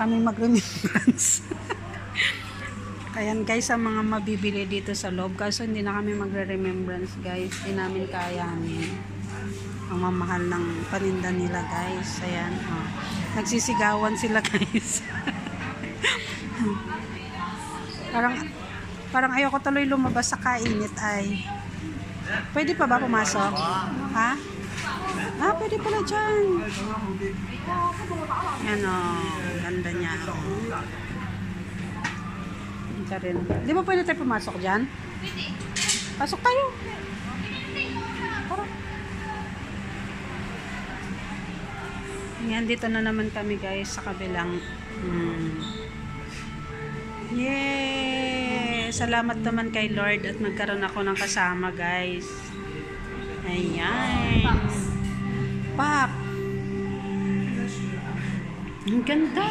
kami mag-remembrance. Ayan guys, ang mga mabibili dito sa loob. Kaso hindi na kami magre-remembrance guys. Hindi namin kayanin. Ang mamahal ng paninda nila guys. Ayan. Oh. Nagsisigawan sila guys. Parang ayoko tuloy lumabas sa kainit ay. Pwede pa ba pumasok? Ha? Ah, pwede pala dyan. Yan o. Ganda niya. Ito rin. Di ba pwede tayo pumasok dyan? Pasok tayo. Tara. Yan, dito na naman kami guys sa kabilang. Yay! Salamat naman kay Lord at nagkaroon ako ng kasama guys. Ayan. Pak! Ang ganda!